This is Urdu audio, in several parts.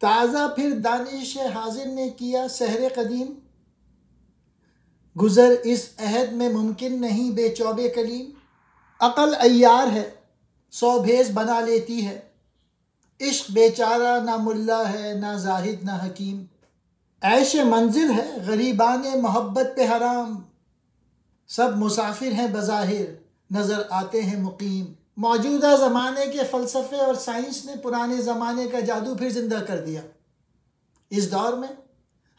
تازہ پھر دانش حاضر نے کیا سحر قدیم، گزر اس عہد میں ممکن نہیں بے چوب کلیم۔ عقل عیار ہے 100 بھیس بنا لیتی ہے، عشق بیچارہ نہ ملا ہے نہ زاہد نہ حکیم۔ عیش منزل ہے غریبان محبت پہ حرام، سب مسافر ہیں بظاہر نظر آتے ہیں مقیم۔ موجودہ زمانے کے فلسفے اور سائنس نے پرانے زمانے کا جادو پھر زندہ کر دیا۔ اس دور میں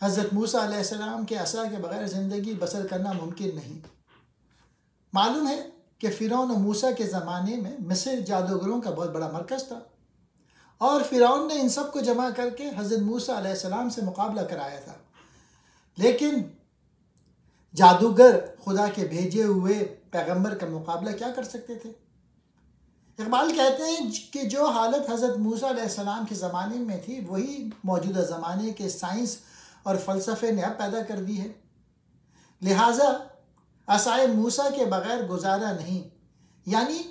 حضرت موسیٰ علیہ السلام کے عصا کے بغیر زندگی بسر کرنا ممکن نہیں۔ معلوم ہے کہ فرعون و موسیٰ کے زمانے میں مصر جادوگروں کا بہت بڑا مرکز تھا، اور فرعون نے ان سب کو جمع کر کے حضرت موسیٰ علیہ السلام سے مقابلہ کرایا تھا، لیکن جادوگر خدا کے بھیجے ہوئے پیغمبر کا مقابلہ کیا کر سکتے تھے؟ اقبال کہتے ہیں کہ جو حالت حضرت موسیٰ علیہ السلام کے زمانے میں تھی وہی موجودہ زمانے کے سائنس اور فلسفے نے اب پیدا کر دی ہے، لہٰذا عصائے موسیٰ کے بغیر گزارا نہیں، یعنی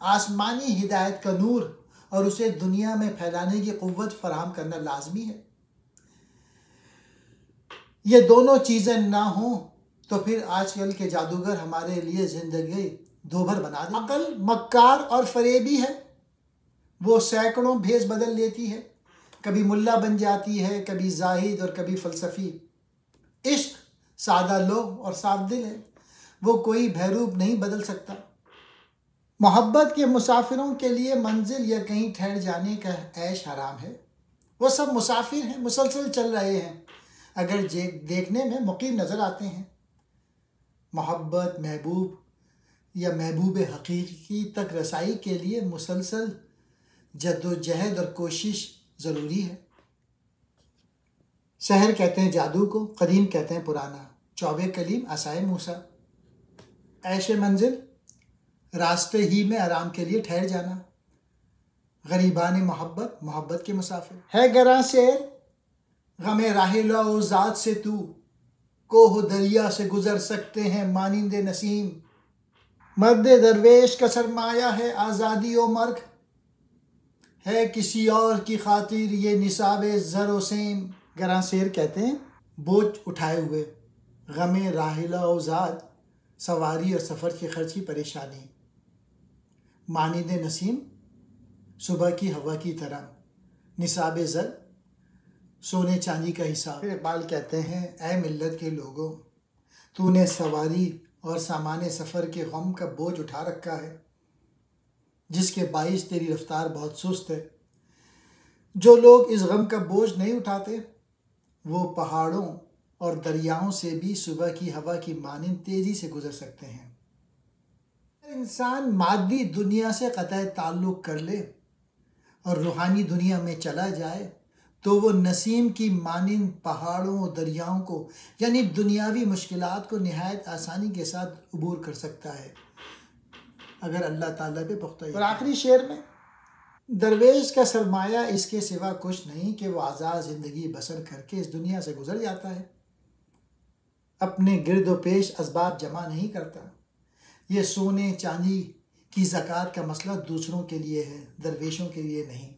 آسمانی ہدایت کا نور اور اسے دنیا میں پھیلانے کی قوت فراہم کرنا لازمی ہے۔ یہ دونوں چیزیں نہ ہوں تو پھر آج کل کے جادوگر ہمارے لیے زندگی دوبھر بنا دیں۔ عقل مکار اور فریبی ہے، وہ سینکڑوں بھیس بدل لیتی ہے، کبھی ملا بن جاتی ہے، کبھی زاہد اور کبھی فلسفی۔ عشق سادہ لوح اور صاف دل ہے، وہ کوئی بھیروب نہیں بدل سکتا۔ محبت کے مسافروں کے لیے منزل یا کہیں ٹھہر جانے کا عیش حرام ہے، وہ سب مسافر ہیں، مسلسل چل رہے ہیں، اگر دیکھنے میں مقیم نظر آتے ہیں۔ محبت محبوب یا محبوب حقیقی تک رسائی کے لیے مسلسل جد و جہد اور کوشش ضروری ہے۔ سحر کہتے ہیں جادو کو، قدیم کہتے ہیں پرانا، چوب کلیم عصائے موسیٰ۔ عیش منزل راستے ہی میں آرام کے لیے ٹھہر جانا، غریبان محبت محبت کے مسافر۔ ہے گراں شعر غم راحلہ و ذات سے تو، کوہ دریا سے گزر سکتے ہیں مانند نسیم۔ مرد درویش کا سرمایہ ہے آزادی و مرگ، ہے کسی اور کی خاطر یہ نصاب زر و سیم۔ گراں سیر کہتے ہیں بوجھ اٹھائے ہوئے، غم راحلہ و ذات سواری اور سفر کے خرچ کی پریشانی، مانند نسیم صبح کی ہوا کی طرح، نصاب زر سونے چاندی کا حساب۔ پھر اقبال کہتے ہیں اے ملت کے لوگوں، تو نے سواری اور سامان سفر کے غم کا بوجھ اٹھا رکھا ہے، جس کے باعث تیری رفتار بہت سست ہے۔ جو لوگ اس غم کا بوجھ نہیں اٹھاتے وہ پہاڑوں اور دریاؤں سے بھی صبح کی ہوا کی مانند تیزی سے گزر سکتے ہیں۔ انسان مادی دنیا سے قطع تعلق کر لے اور روحانی دنیا میں چلا جائے تو وہ نسیم کی مانند پہاڑوں اور دریاؤں کو یعنی دنیاوی مشکلات کو نہایت آسانی کے ساتھ عبور کر سکتا ہے اگر اللہ تعالیٰ پہ پختہ یقین۔ اور آخری شعر میں درویش کا سرمایہ اس کے سوا کچھ نہیں کہ وہ آزاد زندگی بسر کر کے اس دنیا سے گزر جاتا ہے، اپنے گرد و پیش اسباب جمع نہیں کرتا۔ یہ سونے چاندی کی زکوٰۃ کا مسئلہ دوسروں کے لیے ہے، درویشوں کے لیے نہیں۔